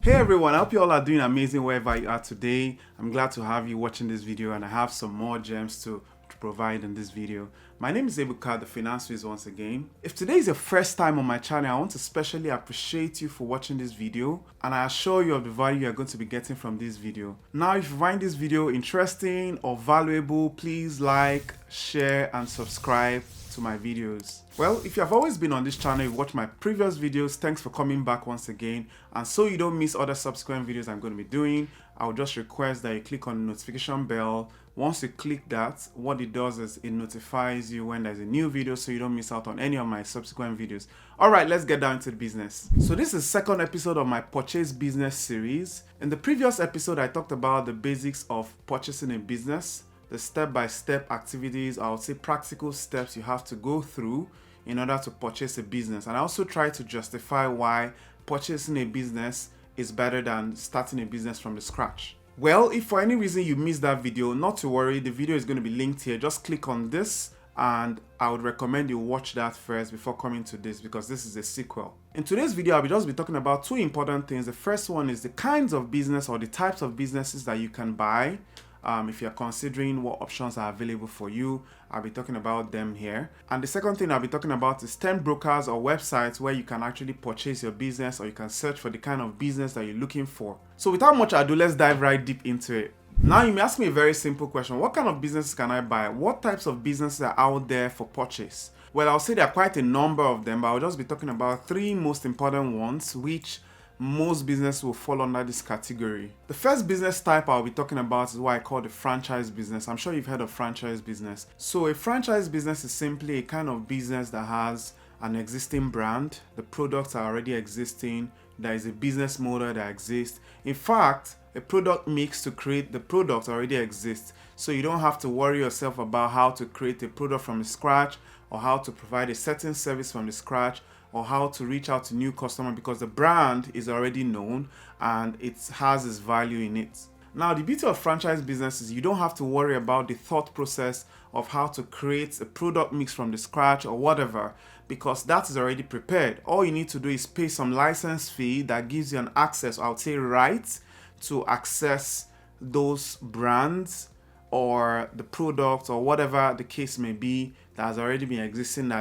Hey everyone, I hope you all are doing amazing wherever you are today. I'm glad to have you watching this video, and I have some more gems to provide in this video. My name is Ebuka, the Finance Wiz once again. If today is your first time on my channel, I want to especially appreciate you for watching this video, and I assure you of the value you're going to be getting from this video. Now, if you find this video interesting or valuable, please like, share, and subscribe to my videos. Well, if you have always been on this channel, you've watched my previous videos, thanks for coming back once again. And so you don't miss other subsequent videos I'm going to be doing, I would just request that you click on the notification bell. Once you click that, what it does is it notifies you when there's a new video so you don't miss out on any of my subsequent videos. Alright, let's get down to the business. So this is the second episode of my Purchase Business series. In the previous episode, I talked about the basics of purchasing a business, the step-by-step activities, I would say practical steps you have to go through in order to purchase a business. And I also try to justify why purchasing a business is better than starting a business from the scratch. Well, if for any reason you missed that video, not to worry, the video is going to be linked here. Just click on this and I would recommend you watch that first before coming to this, because this is a sequel. In today's video, I'll just be talking about two important things. The first one is the kinds of business or the types of businesses that you can buy. If you're considering what options are available for you, I'll be talking about them here. And the second thing I'll be talking about is 10 brokers or websites where you can actually purchase your business, or you can search for the kind of business that you're looking for. So without much ado, let's dive right deep into it. Now you may ask me a very simple question. What kind of businesses can I buy? What types of businesses are out there for purchase? Well, I'll say there are quite a number of them, but I'll just be talking about three most important ones, which most business will fall under this category. The first business type I'll be talking about is what I call the franchise business. I'm sure you've heard of franchise business. So a franchise business is simply a kind of business that has an existing brand. The products are already existing. There is a business model that exists. In fact, a product mix to create the product already exists. So you don't have to worry yourself about how to create a product from scratch, or how to provide a certain service from the scratch, or how to reach out to new customers, because the brand is already known and it has its value in it. Now, the beauty of franchise business is you don't have to worry about the thought process of how to create a product mix from the scratch or whatever, because that is already prepared. All you need to do is pay some license fee that gives you an access, I would say rights, to access those brands or the product or whatever the case may be that has already been existing,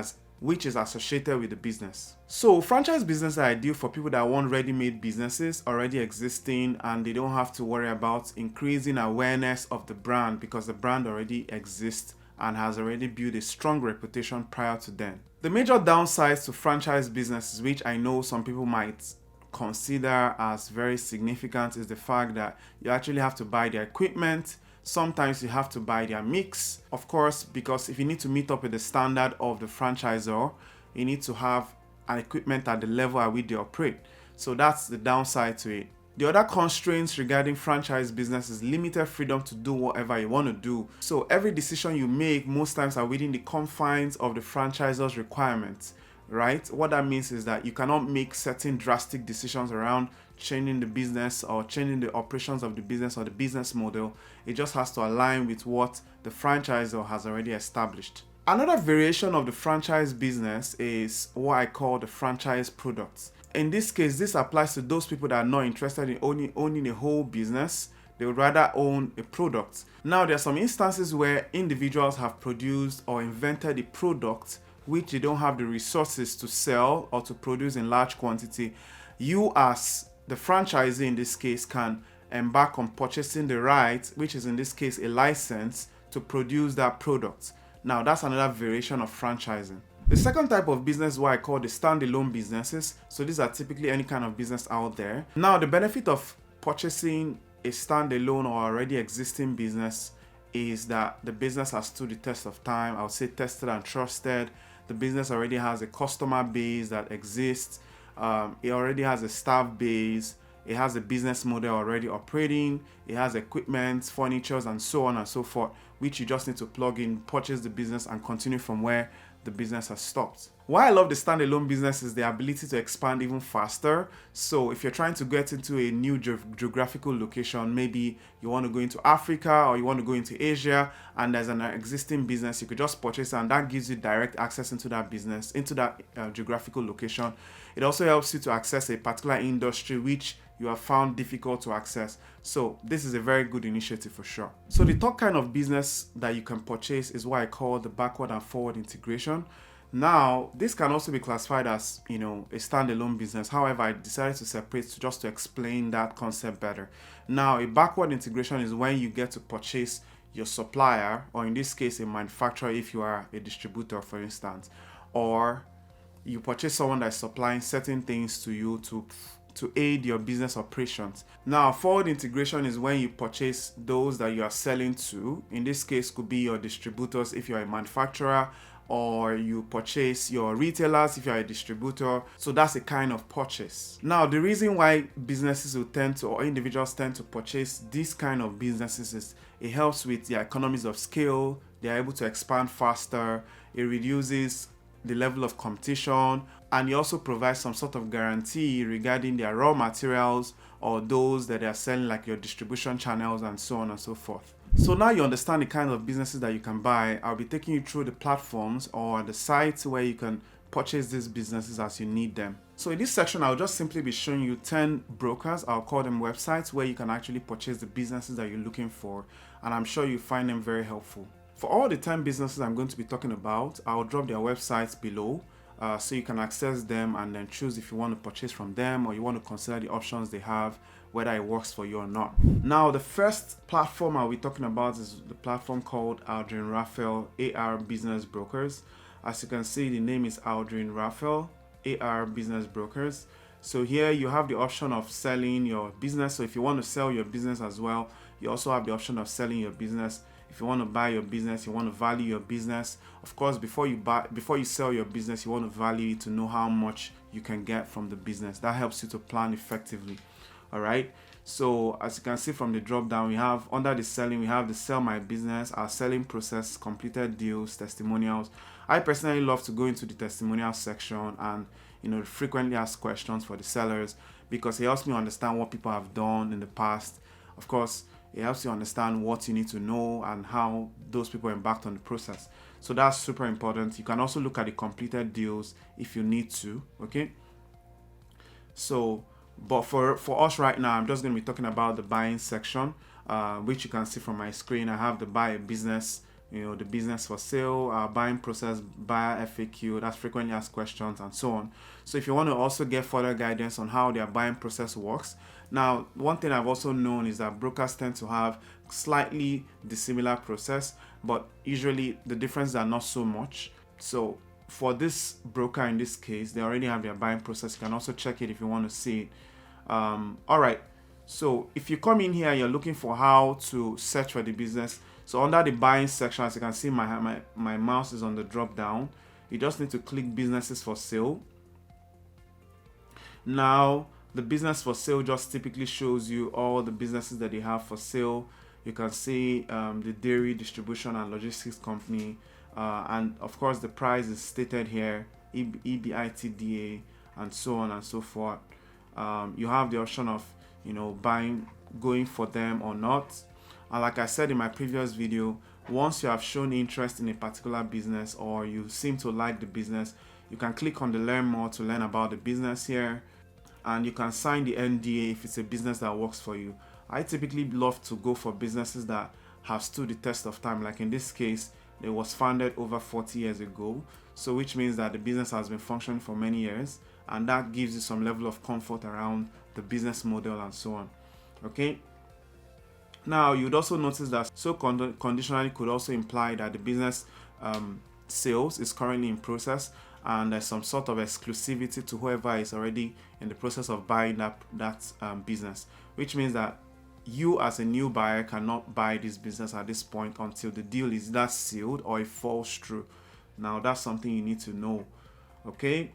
which is associated with the business. So franchise business are ideal for people that want ready-made businesses already existing, and they don't have to worry about increasing awareness of the brand, because the brand already exists and has already built a strong reputation prior to then. The major downsides to franchise businesses, which I know some people might consider as very significant, is the fact that you actually have to buy the equipment. Sometimes you have to buy their mix, of course, because if you need to meet up with the standard of the franchisor, you need to have an equipment at the level at which they operate. So that's the downside to it. The other constraints regarding franchise business is limited freedom to do whatever you want to do. So every decision you make most times are within the confines of the franchisor's requirements, right? What that means is that you cannot make certain drastic decisions around changing the business or changing the operations of the business or the business model. It just has to align with what the franchisor has already established. Another variation of the franchise business is what I call the franchise products. In this case, this applies to those people that are not interested in owning a whole business. They would rather own a product. Now, there are some instances where individuals have produced or invented a product which they don't have the resources to sell or to produce in large quantity. You, as the franchisee in this case, can embark on purchasing the rights, which is in this case a license, to produce that product. Now, that's another variation of franchising. The second type of business is what I call the standalone businesses. So these are typically any kind of business out there. Now, the benefit of purchasing a standalone or already existing business is that the business has stood the test of time. I would say tested and trusted. The business already has a customer base that exists. It already has a staff base. It has a business model already operating. It has equipment, furnitures, and so on and so forth, which you just need to plug in, purchase the business, and continue from where the business has stopped. Why I love the standalone business is the ability to expand even faster. So if you're trying to get into a new geographical location, maybe you want to go into Africa or you want to go into Asia, and there's an existing business, you could just purchase it, and that gives you direct access into that business, into that geographical location. It also helps you to access a particular industry which you have found difficult to access. So this is a very good initiative for sure. So the third kind of business that you can purchase is what I call the backward and forward integration. Now, this can also be classified as, a standalone business. However, I decided to separate just to explain that concept better. Now, a backward integration is when you get to purchase your supplier, or in this case, a manufacturer if you are a distributor, for instance, or you purchase someone that's supplying certain things to you to aid your business operations. Now, forward integration is when you purchase those that you are selling to. In this case, could be your distributors if you're a manufacturer, or you purchase your retailers if you're a distributor. So that's a kind of purchase. Now, the reason why businesses will tend to, or individuals tend to purchase this kind of businesses is it helps with their economies of scale. They're able to expand faster. It reduces the level of competition, and it also provides some sort of guarantee regarding their raw materials or those that they are selling, like your distribution channels and so on and so forth. So now you understand the kind of businesses that you can buy. I'll be taking you through the platforms or the sites where you can purchase these businesses as you need them. So in this section, I'll just simply be showing you 10 brokers, I'll call them websites, where you can actually purchase the businesses that you're looking for, and I'm sure you find them very helpful. For all the 10 businesses I'm going to be talking about, I'll drop their websites below so you can access them and then choose if you want to purchase from them or you want to consider the options they have, whether it works for you or not. Now, the first platform I'll be talking about is the platform called Aldrin Raphael AR Business Brokers. As you can see, the name is Aldrin Raphael AR Business Brokers. So here you have the option of selling your business. So if you want to sell your business as well, you also have the option of selling your business. If you want to buy your business, you want to value your business. Of course, before you sell your business, you want to value it to know how much you can get from the business. That helps you to plan effectively. All right. So as you can see from the drop down, we have under the selling, we have the sell my business, our selling process, completed deals, testimonials. I personally love to go into the testimonial section and frequently ask questions for the sellers, because it helps me understand what people have done in the past. Of course, it helps you understand what you need to know and how those people embarked on the process. So that's super important. You can also look at the completed deals if you need to. Okay. So, but for us right now, I'm just going to be talking about the buying section, which you can see from my screen. I have the buy a business, the business for sale, buying process, buyer FAQ, that's frequently asked questions, and so on. So if you want to also get further guidance on how their buying process works. Now, one thing I've also known is that brokers tend to have slightly dissimilar process, but usually the differences are not so much. So for this broker in this case, they already have their buying process. You can also check it if you want to see it. All right. So if you come in here, you're looking for how to search for the business. So under the buying section, as you can see, my mouse is on the drop down. You just need to click businesses for sale. Now, the business for sale just typically shows you all the businesses that they have for sale. You can see the dairy distribution and logistics company. And of course, the price is stated here, EBITDA, and so on and so forth. You have the option of, going for them or not. And like I said in my previous video, once you have shown interest in a particular business or you seem to like the business, you can click on the learn more to learn about the business here. And you can sign the NDA if it's a business that works for you. I typically love to go for businesses that have stood the test of time. Like in this case, it was founded over 40 years ago. So which means that the business has been functioning for many years. And that gives you some level of comfort around the business model and so on. Okay. Now, you'd also notice that so conditionally could also imply that the business sales is currently in process, and there's some sort of exclusivity to whoever is already in the process of buying that business, which means that you as a new buyer cannot buy this business at this point until the deal is that sealed or it falls through. Now, that's something you need to know. Okay.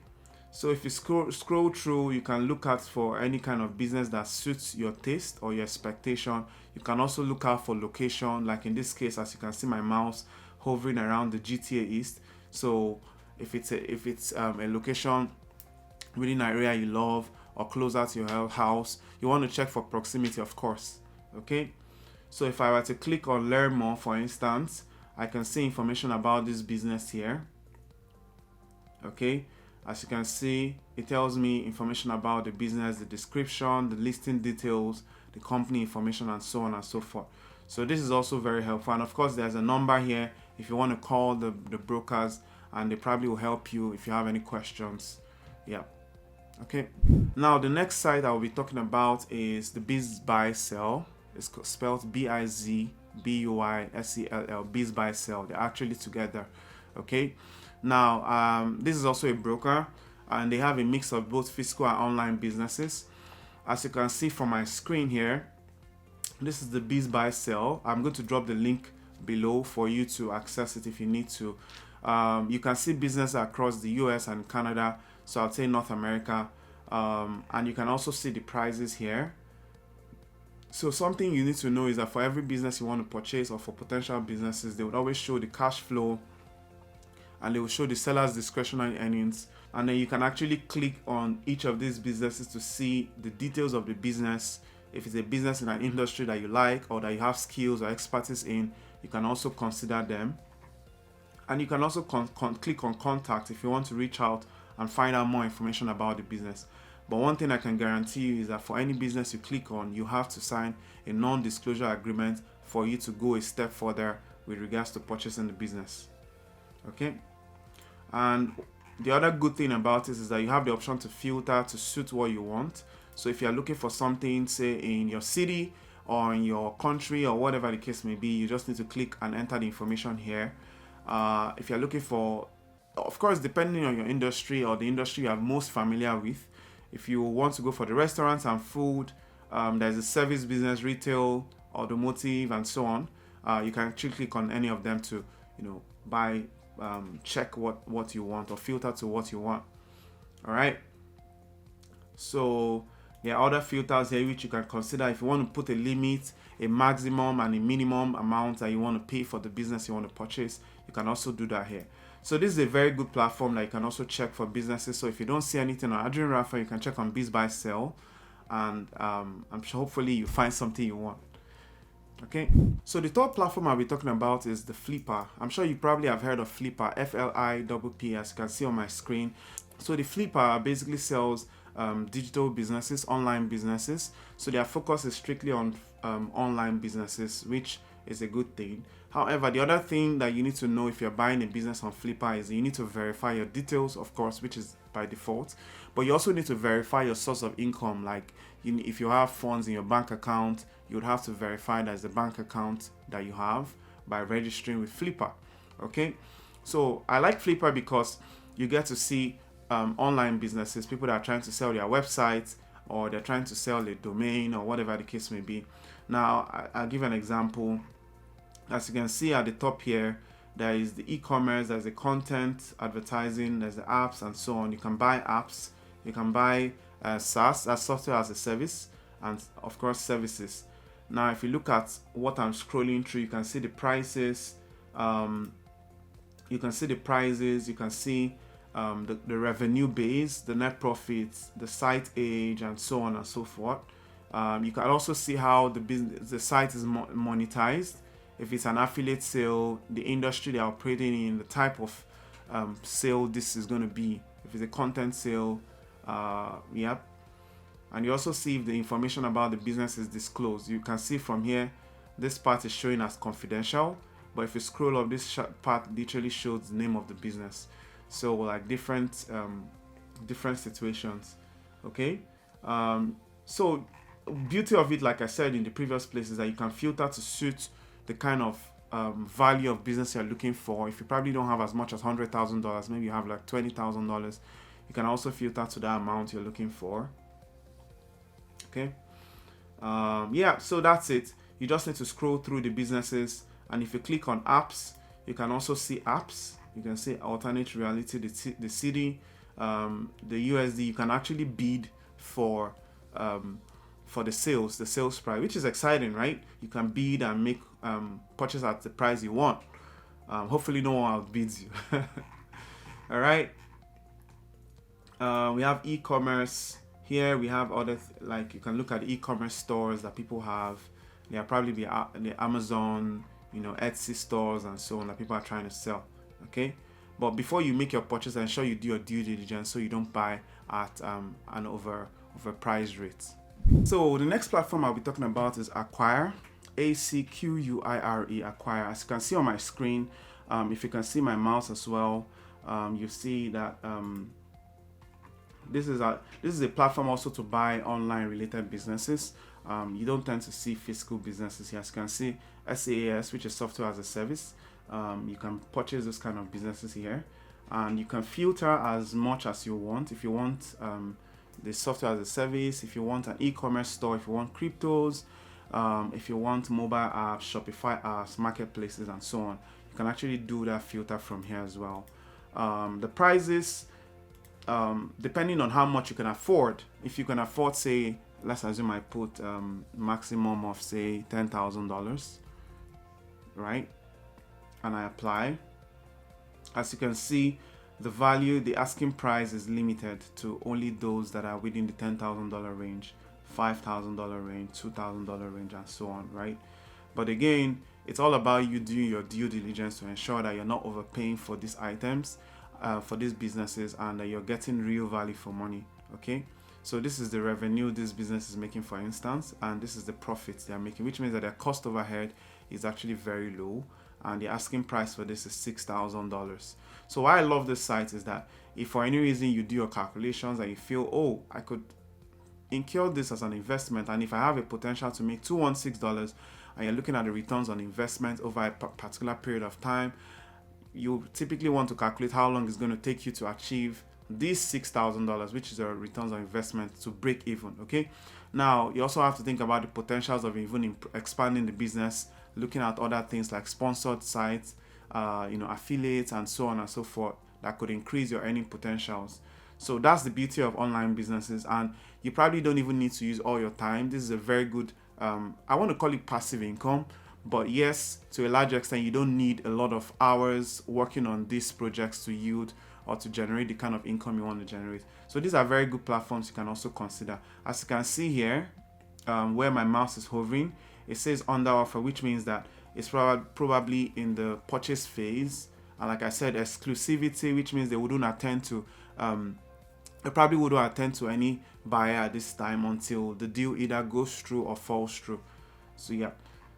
So if you scroll through, you can look out for any kind of business that suits your taste or your expectation. You can also look out for location, like in this case, as you can see my mouse hovering around the GTA East. So if it's a location within an area you love or closer to your house, you want to check for proximity, of course. Okay. So if I were to click on learn more, for instance, I can see information about this business here. Okay. As you can see, it tells me information about the business, the description, the listing details, the company information, and so on and so forth. So this is also very helpful. And of course, there's a number here if you want to call the brokers, and they probably will help you if you have any questions. Yeah. Okay. Now the next site I will be talking about is the BizBuySell. It's spelled BizBuySell. BizBuySell. They're actually together. Okay. Now this is also a broker, and they have a mix of both physical and online businesses. As you can see from my screen here, this is the BizBuySell. I'm going to drop the link below for you to access it if you need to. You can see business across the US and Canada, so I'll say North America, and you can also see the prices here. So something you need to know is that for every business you want to purchase, or for potential businesses, they would always show the cash flow, and they will show the seller's discretionary earnings, and then you can actually click on each of these businesses to see the details of the business. If it's a business in an industry that you like, or that you have skills or expertise in, you can also consider them. And you can also click on contact if you want to reach out and find out more information about the business. But one thing I can guarantee you is that for any business you click on, you have to sign a non-disclosure agreement for you to go a step further with regards to purchasing the business. Okay. And the other good thing about this is that you have the option to filter to suit what you want. So if you're looking for something, say in your city or in your country or whatever the case may be, you just need to click and enter the information here. If you're looking for, of course, depending on your industry or the industry you are most familiar with, if you want to go for the restaurants and food, there's a service business, retail, automotive, and so on. You can actually click on any of them to, buy, check what you want, or filter to what you want. All right. So there are other filters here which you can consider if you want to put a limit, a maximum and a minimum amount that you want to pay for the business you want to purchase. You can also do that here. So this is a very good platform that you can also check for businesses. So if you don't see anything on Aldrin Raphael, you can check on BizBuySell, and I'm sure hopefully you find something you want. Okay, so the third platform I'll be talking about is the Flippa. I'm sure you probably have heard of Flippa, Flippa, as you can see on my screen. So the Flippa basically sells digital businesses, online businesses. So their focus is strictly on online businesses, which is a good thing. However, the other thing that you need to know if you're buying a business on Flippa is you need to verify your details, of course, which is by default. But you also need to verify your source of income. Like if you have funds in your bank account, you would have to verify that it's the bank account that you have by registering with Flippa. Okay, so I like Flippa because you get to see online businesses, people that are trying to sell their websites, or they're trying to sell a domain, or whatever the case may be. Now, I'll give an example. As you can see at the top here, there is the e-commerce, there's the content, advertising, there's the apps, and so on. You can buy apps, you can buy SaaS, that's software as a service, and of course services. Now, if you look at what I'm scrolling through, you can see the prices. You can see the revenue base, the net profits, the site age, and so on and so forth. You can also see how the site is monetized. If it's an affiliate sale, the industry they're operating in, the type of sale this is going to be. If it's a content sale, yep. And you also see if the information about the business is disclosed. You can see from here, this part is showing as confidential, but if you scroll up, this part literally shows the name of the business. So like different situations. Okay. So beauty of it, like I said in the previous place, is that you can filter to suit the kind of value of business you're looking for. If you probably don't have as much as $100,000, maybe you have like $20,000, you can also filter to that amount you're looking for. Okay. Yeah, so that's it. You just need to scroll through the businesses, and if you click on apps, you can also see apps. You can see alternate reality, the city, the USD. You can actually bid for the sales price, which is exciting, right? You can bid and make purchase at the price you want. Hopefully no one outbids you. All right. We have e-commerce here. We have other like you can look at e-commerce stores that people have. There are probably the Amazon, Etsy stores and so on that people are trying to sell. Okay, but before you make your purchase, ensure you do your due diligence so you don't buy at an overpriced rate. So the next platform I'll be talking about is Acquire, ACQUIRE, Acquire. As you can see on my screen, if you can see my mouse as well, you see that this is a platform also to buy online related businesses. You don't tend to see physical businesses here. As you can see, SaaS, which is software as a service. You can purchase those kind of businesses here, and you can filter as much as you want. If you want the software as a service, if you want an e-commerce store, if you want cryptos, if you want mobile apps, Shopify apps, marketplaces, and so on, you can actually do that filter from here as well. The prices, depending on how much you can afford. If you can afford, say, let's assume I put maximum of say $10,000, right? And I apply. As you can see, the value, the asking price is limited to only those that are within the $10,000 range, $5,000 range, $2,000 range, and so on, right? But again, it's all about you doing your due diligence to ensure that you're not overpaying for these items, for these businesses, and that you're getting real value for money. Okay, so this is the revenue this business is making, for instance, and this is the profits they are making, which means that their cost overhead is actually very low, and the asking price for this is $6,000. So why I love this site is that if for any reason you do your calculations and you feel, oh, I could incur this as an investment, and if I have a potential to make $216, and you're looking at the returns on investment over a particular period of time, you typically want to calculate how long it's going to take you to achieve this $6,000, which is your returns on investment, to break even. Okay, now you also have to think about the potentials of even expanding the business, looking at other things like sponsored sites, affiliates, and so on and so forth, that could increase your earning potentials. So that's the beauty of online businesses, and you probably don't even need to use all your time. This is a very good, I want to call it passive income, but yes, to a large extent, you don't need a lot of hours working on these projects to yield or to generate the kind of income you want to generate. So these are very good platforms you can also consider. As you can see here, where my mouse is hovering, it says under offer, which means that it's probably in the purchase phase. And like I said, exclusivity, which means they wouldn't attend to, they probably wouldn't attend to any buyer at this time until the deal either goes through or falls through. So yeah,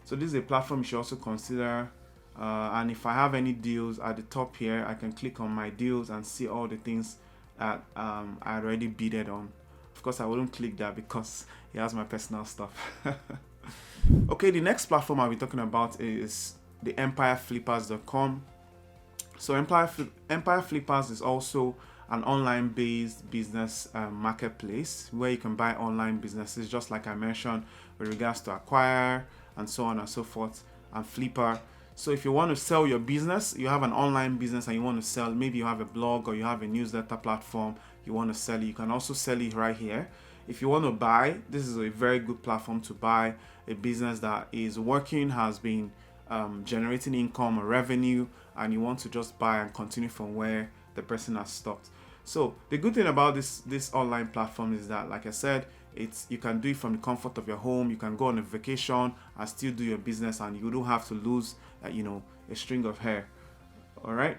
so this is a platform you should also consider. And if I have any deals at the top here, I can click on my deals and see all the things that I already bidded on. Of course, I wouldn't click that because it has my personal stuff. Okay, the next platform I'll be talking about is the empireflippers.com. So Empire Flippers is also an online-based business marketplace where you can buy online businesses, just like I mentioned with regards to Acquire and so on and so forth, and Flippa. So if you want to sell your business, you have an online business and you want to sell, maybe you have a blog or you have a newsletter platform, you want to sell it, you can also sell it right here. If you want to buy, this is a very good platform to buy a business that is working, has been generating income or revenue, and you want to just buy and continue from where the person has stopped. So the good thing about this online platform is that, like I said, you can do it from the comfort of your home. You can go on a vacation and still do your business, and you don't have to lose a string of hair. All right,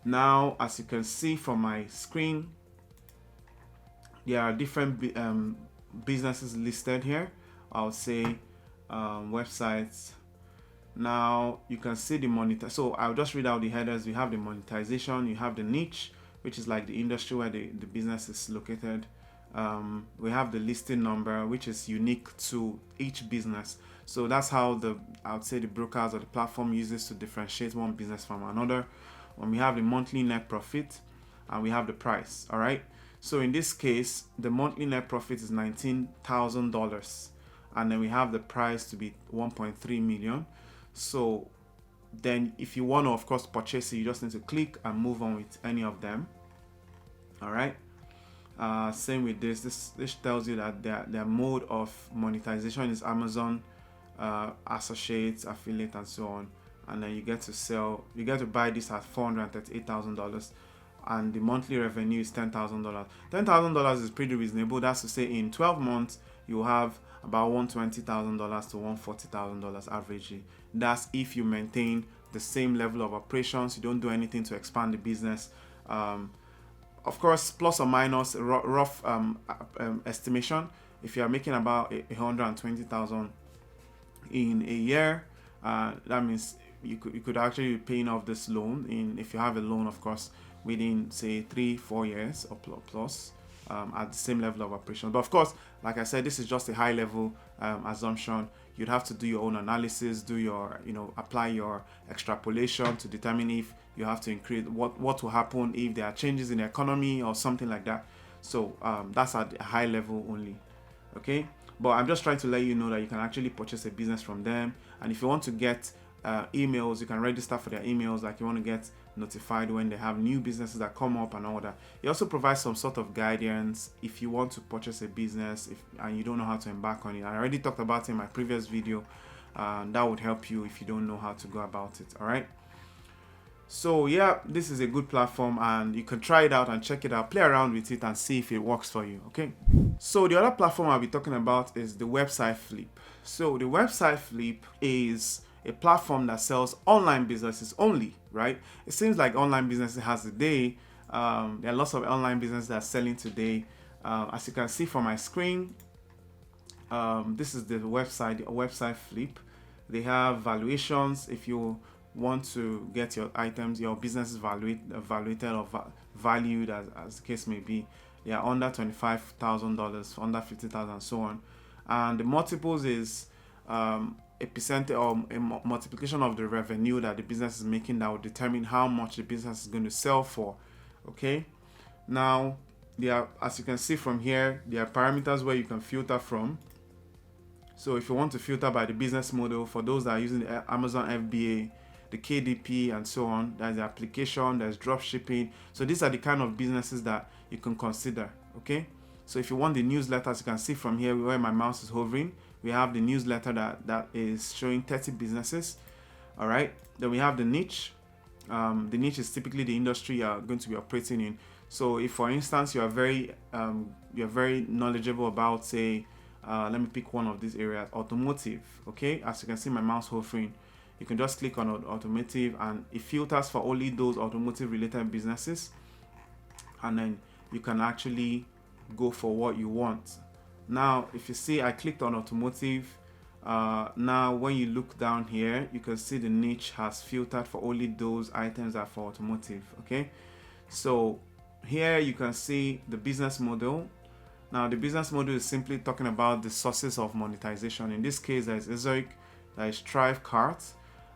now as you can see from my screen, there are different businesses listed here. I'll say websites. Now you can see the monetize. So I'll just read out the headers. You have the monetization, you have the niche, which is like the industry where the business is located. We have the listing number, which is unique to each business. So that's how I would say the brokers or the platform uses to differentiate one business from another. When we have the monthly net profit, and we have the price. All right. So in this case, the monthly net profit is $19,000, and then we have the price to be 1.3 million. So then if you want to, of course, purchase it, you just need to click and move on with any of them. All right. Same with this tells you that their mode of monetization is Amazon, associates, affiliate, and so on. And then you get to buy this at $438,000, and the monthly revenue is $10,000. $10,000 is pretty reasonable. That's to say, in 12 months you have about $120,000 to $140,000 averagely. That's if you maintain the same level of operations, you don't do anything to expand the business. of course, plus or minus rough estimation. If you are making about 120,000 in a year, that means you could actually be paying off this loan if you have a loan, of course, within say 3-4 years or plus, at the same level of operation. But of course, like I said, this is just a high level assumption. You'd have to do your own analysis, do your, apply your extrapolation to determine if you have to increase what will happen if there are changes in the economy or something like that. So that's at a high level only. Okay, but I'm just trying to let you know that you can actually purchase a business from them. And if you want to get emails, you can register for their emails, like you want to get notified when they have new businesses that come up and all that. He also provides some sort of guidance if you want to purchase a business and you don't know how to embark on it. I already talked about it in my previous video. That would help you if you don't know how to go about it. All right. So yeah, this is a good platform and you can try it out and check it out, play around with it and see if it works for you. Okay. So the other platform I'll be talking about is the website Flip. So the website Flip is a platform that sells online businesses only, right? It seems like online businesses has a day. There are lots of online businesses that are selling today. As you can see from my screen, this is the website Flip. They have valuations. If you want to get your items, your business is evaluated or valued as the case may be, they are under $25,000, under $50,000, and so on. And the multiples is a percentage or a multiplication of the revenue that the business is making that will determine how much the business is going to sell for. Okay, now as you can see from here, there are parameters where you can filter from. So if you want to filter by the business model, for those that are using the Amazon FBA, the KDP, and so on, there's the application, there's drop shipping. So these are the kind of businesses that you can consider. Okay, so if you want the newsletter, as you can see from here where my mouse is hovering, we have the newsletter that is showing 30 businesses. All right, then we have the niche. The niche is typically the industry you're going to be operating in. So if, for instance, you're very knowledgeable about, say, let me pick one of these areas, automotive. Okay, as you can see my mouse hovering, you can just click on automotive and it filters for only those automotive related businesses, and then you can actually go for what you want. Now if you see, I clicked on automotive. Now when you look down here, you can see the niche has filtered for only those items that are for automotive. Okay, so here you can see the business model. Now the business model is simply talking about the sources of monetization. In this case, there is Ezoic, there is Thrive Cart,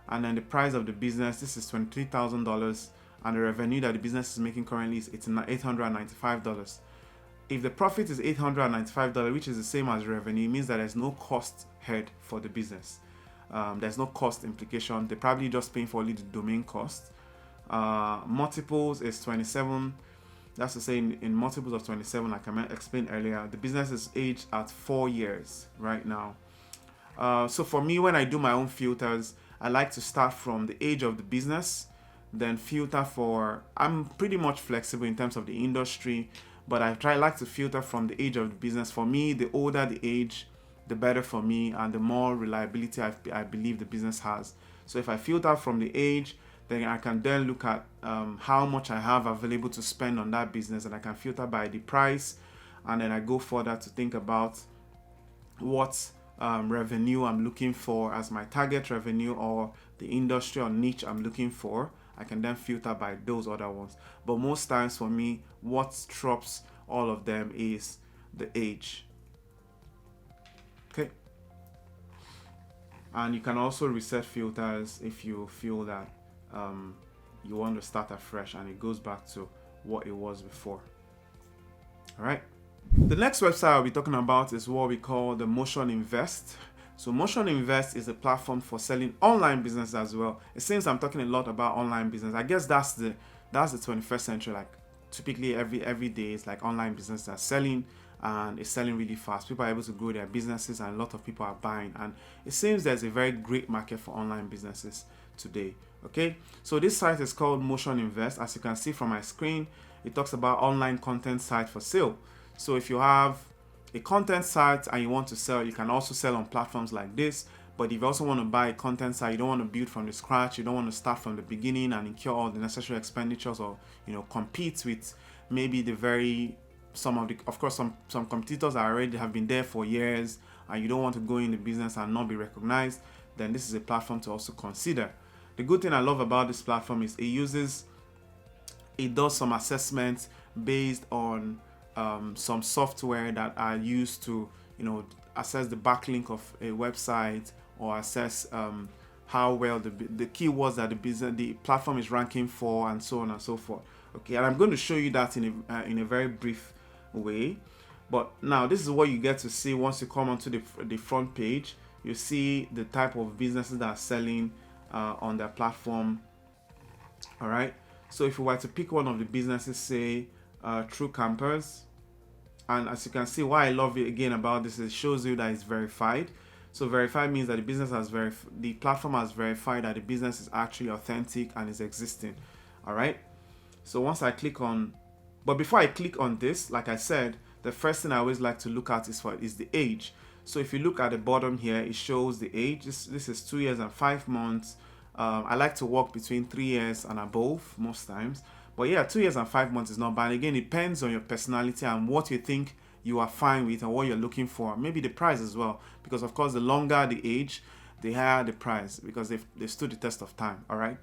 and then the price of the business, this is $23,000, and the revenue that the business is making currently is $895. If the profit is $895, which is the same as revenue, it means that there's no cost head for the business. There's no cost implication. They're probably just paying for only the domain cost. Multiples is 27. That's to say, in multiples of 27, like I explained earlier, the business is aged at 4 years right now. So for me, when I do my own filters, I like to start from the age of the business, then filter for, I'm pretty much flexible in terms of the industry, but I like to filter from the age of the business. For me, the older the age, the better for me, and the more reliability I believe the business has. So if I filter from the age, then I can then look at how much I have available to spend on that business, and I can filter by the price, and then I go further to think about what revenue I'm looking for as my target revenue, or the industry or niche I'm looking for. I can then filter by those other ones. But most times for me, what trumps all of them is the age. Okay. And you can also reset filters if you feel that you want to start afresh and it goes back to what it was before. All right. The next website I'll be talking about is what we call the Motion Invest. So Motion Invest is a platform for selling online business as well. It seems I'm talking a lot about online business. I guess that's the 21st century. Like typically every day is like online business are selling, and it's selling really fast. People are able to grow their businesses and a lot of people are buying, and it seems there's a very great market for online businesses today. Okay, so this site is called Motion Invest. As you can see from my screen, it talks about online content site for sale. So if you have a content site and you want to sell, you can also sell on platforms like this. But if you also want to buy a content site, you don't want to build from the scratch, you don't want to start from the beginning and incur all the necessary expenditures, or compete with maybe the very some of the, of course, some competitors are already have been there for years, and you don't want to go in the business and not be recognized, then this is a platform to also consider. The good thing I love about this platform is it does some assessments based on some software that are used to, assess the backlink of a website, or assess how well the keywords that the platform is ranking for, and so on and so forth. Okay, and I'm going to show you that in a very brief way. But now this is what you get to see once you come onto the front page. You see the type of businesses that are selling on their platform. All right. So if you were to pick one of the businesses, say True Campers, and as you can see, why I love it again about this is it shows you that it's verified. So verified means that the platform has verified that the business is actually authentic and is existing. All right. So once I click on, but before I click on this, like I said, the first thing I always like to look at is the age. So if you look at the bottom here, it shows the age. This is 2 years and 5 months. I like to work between 3 years and above most times. But yeah, 2 years and 5 months is not bad. Again, it depends on your personality and what you think you are fine with and what you're looking for. Maybe the price as well. Because of course, the longer the age, the higher the price, because they've stood the test of time. All right.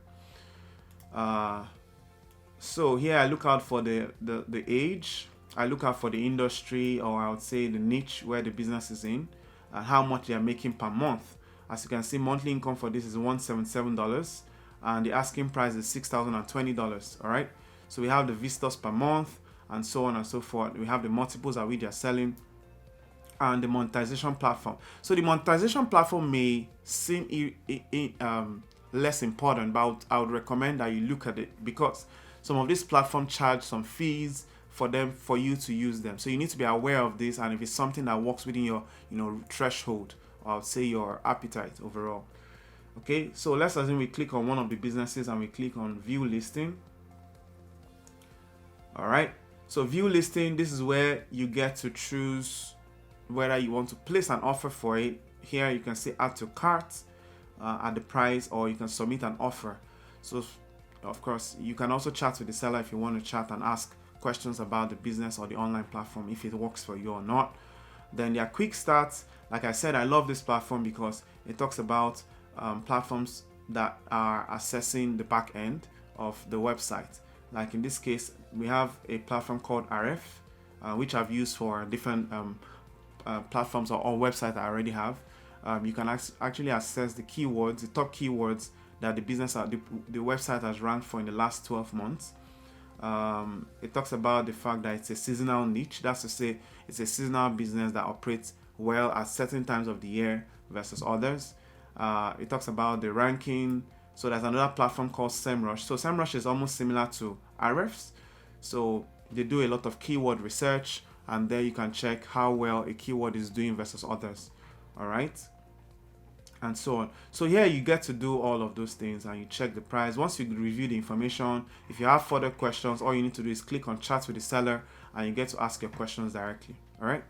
So here I look out for the age. I look out for the industry, or I would say the niche where the business is in, and how much they are making per month. As you can see, monthly income for this is $177, and the asking price is $6,020. All right. So we have the visitors per month, and so on and so forth. We have the multiples at which they are selling, and the monetization platform. So the monetization platform may seem less important, but I would recommend that you look at it, because some of these platforms charge some fees for you to use them. So you need to be aware of this, and if it's something that works within your threshold, or I would say your appetite overall. Okay, so let's assume we click on one of the businesses and we click on view listing. All right, so view listing, this is where you get to choose whether you want to place an offer for it. Here you can say add to cart at the price, or you can submit an offer. So of course you can also chat with the seller if you want to chat and ask questions about the business or the online platform, if it works for you or not. Then there are quick starts. Like I said, I love this platform because it talks about platforms that are assessing the back end of the website. Like in this case, we have a platform called RF, which I've used for different platforms or websites I already have. You can actually assess the keywords, the top keywords that the website has ranked for in the last 12 months. It talks about the fact that it's a seasonal niche. That's to say, it's a seasonal business that operates well at certain times of the year versus others. It talks about the ranking. So there's another platform called SEMrush. So SEMrush is almost similar to Ahrefs. So they do a lot of keyword research, and there you can check how well a keyword is doing versus others. All right, and so on. So here you get to do all of those things, and you check the price. Once you review the information, if you have further questions, all you need to do is click on chat with the seller, and you get to ask your questions directly. All right.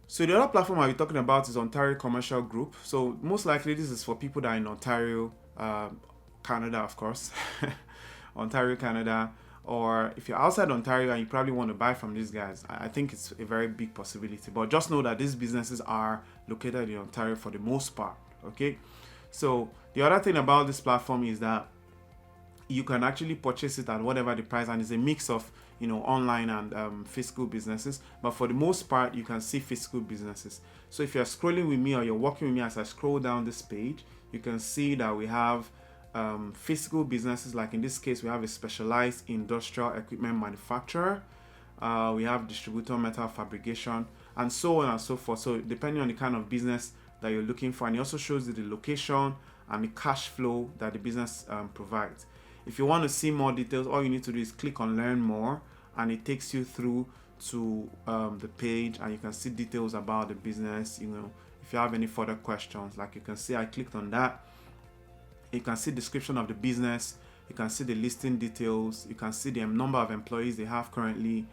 So the other platform I'll be talking about is Ontario Commercial Group. So most likely this is for people that are in Ontario, Canada, of course, Ontario, Canada, or if you're outside Ontario and you probably want to buy from these guys, I think it's a very big possibility. But just know that these businesses are located in Ontario for the most part. Okay, so the other thing about this platform is that you can actually purchase it at whatever the price, and it's a mix of online and physical businesses, but for the most part you can see physical businesses. So if you're scrolling with me or you're walking with me as I scroll down this page, you can see that we have physical businesses. Like in this case, we have a specialized industrial equipment manufacturer, we have distributor metal fabrication, and so on and so forth. So depending on the kind of business that you're looking for, and it also shows you the location and the cash flow that the business provides. If you want to see more details, all you need to do is click on learn more, and it takes you through to the page, and you can see details about the business. If you have any further questions, like you can see I clicked on that, you can see description of the business, you can see the listing details, you can see the number of employees they have currently,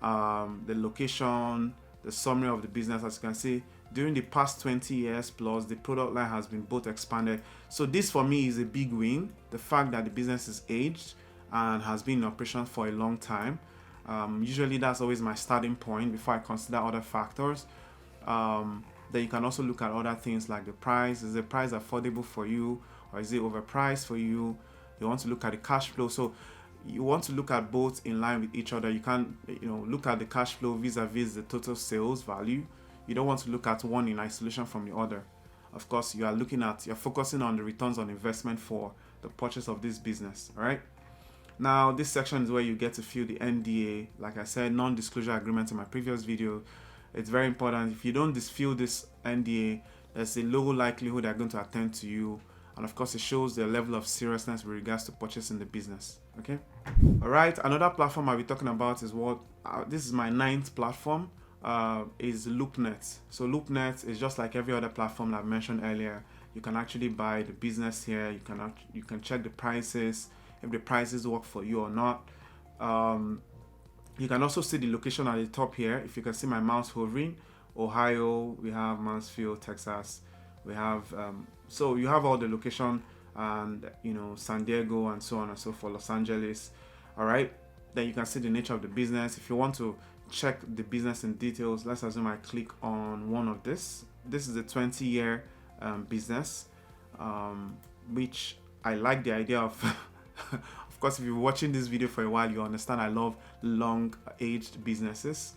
the location, the summary of the business. As you can see, during the past 20 years plus, the product line has been both expanded. So this for me is a big win, the fact that the business is aged and has been in operation for a long time. Usually that's always my starting point before I consider other factors. Then you can also look at other things like the price. Is the price affordable for you, or is it overpriced for you? You want to look at the cash flow. So you want to look at both in line with each other. You can't, look at the cash flow vis-a-vis the total sales value. You don't want to look at one in isolation from the other. Of course, you're focusing on the returns on investment for the purchase of this business. All right. Now, this section is where you get to fill the NDA. Like I said, non-disclosure agreement in my previous video. It's very important. If you don't fill this NDA, there's a low likelihood they're going to attend to you. And of course, it shows the level of seriousness with regards to purchasing the business. Okay. All right. Another platform I'll be talking about is this is my 9th platform. Is Loopnet. So Loopnet is just like every other platform I've mentioned earlier. You can actually buy the business here. You can check the prices, if the prices work for you or not. You can also see the location at the top here. If you can see my mouse hovering, Ohio, we have Mansfield, Texas, we have so you have all the location, and San Diego and so on and so forth, Los Angeles. All right, then you can see the nature of the business. If you want to check the business in details, let's assume I click on one of this is a 20-year business, which I like the idea of. Of course, if you're watching this video for a while, you understand I love long-aged businesses.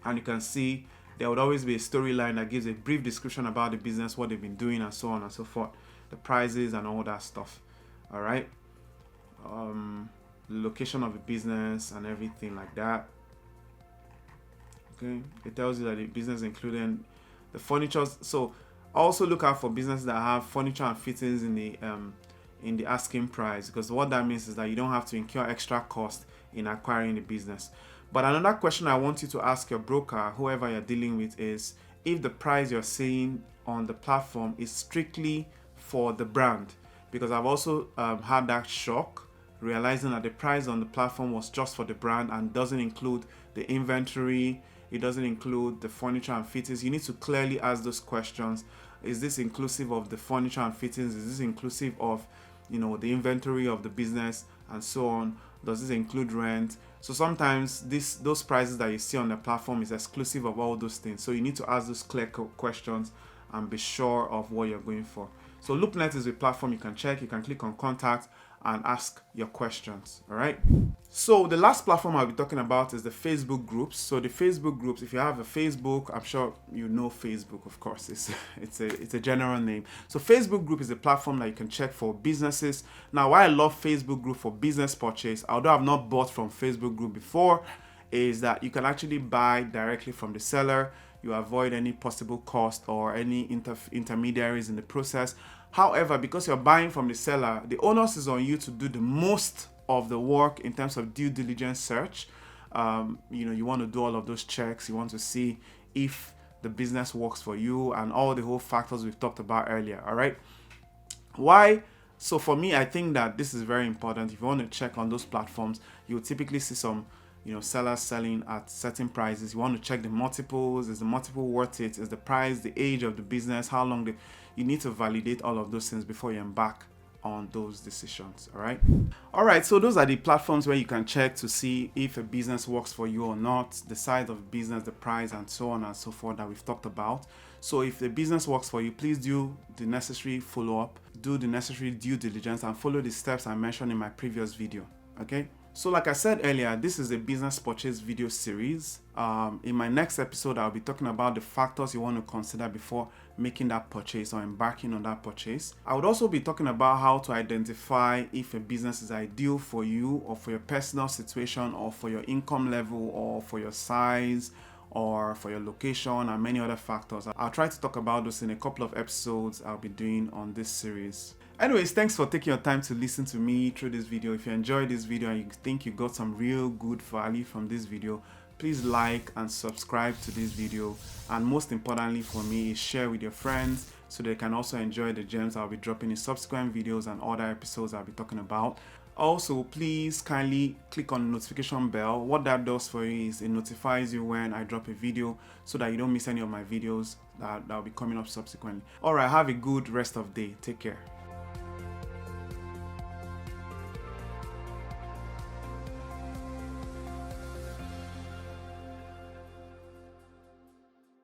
And you can see there would always be a storyline that gives a brief description about the business, what they've been doing, and so on and so forth, the prices and all that stuff. All right, the location of the business and everything like that. Okay, it tells you that the business including the furniture. So also look out for businesses that have furniture and fittings in the asking price, because what that means is that you don't have to incur extra cost in acquiring the business. But another question I want you to ask your broker, whoever you're dealing with, is if the price you're seeing on the platform is strictly for the brand. Because I've also had that shock, realizing that the price on the platform was just for the brand and doesn't include the inventory, it doesn't include the furniture and fittings. You need to clearly ask those questions. Is this inclusive of the furniture and fittings? Is this inclusive of the inventory of the business and so on? Does this include rent? So sometimes those prices that you see on the platform is exclusive of all those things. So you need to ask those clear questions and be sure of what you're going for. So Loopnet is a platform you can check. You can click on contact and ask your questions. All right. So the last platform I'll be talking about is the Facebook groups. So the Facebook groups, if you have a Facebook, I'm sure you know Facebook, of course. It's a general name. So Facebook group is a platform that you can check for businesses. Now, why I love Facebook group for business purchase, although I've not bought from Facebook group before, is that you can actually buy directly from the seller. You avoid any possible cost or any intermediaries in the process. However, because you're buying from the seller, the onus is on you to do the most of the work in terms of due diligence search. You want to do all of those checks. You want to see if the business works for you and all the whole factors we've talked about earlier. All right. Why? So for me, I think that this is very important. If you want to check on those platforms, you'll typically see some sellers selling at certain prices. You want to check the multiples. Is the multiple worth it? Is the price, the age of the business, how long you need to validate all of those things before you embark on those decisions. All right, so those are the platforms where you can check to see if a business works for you or not, the size of business, the price, and so on and so forth that we've talked about. So if the business works for you, please do the necessary follow-up, do the necessary due diligence, and follow the steps I mentioned in my previous video. Okay. So like I said earlier, this is a business purchase video series. In my next episode, I'll be talking about the factors you want to consider before making that purchase or embarking on that purchase. I would also be talking about how to identify if a business is ideal for you or for your personal situation or for your income level or for your size or for your location and many other factors. I'll try to talk about those in a couple of episodes I'll be doing on this series. Anyways, thanks for taking your time to listen to me through this video. If you enjoyed this video and you think you got some real good value from this video, please like and subscribe to this video. And most importantly for me is share with your friends so they can also enjoy the gems I'll be dropping in subsequent videos and other episodes I'll be talking about. Also, please kindly click on the notification bell. What that does for you is it notifies you when I drop a video so that you don't miss any of my videos that will be coming up subsequently. All right, have a good rest of the day. Take care.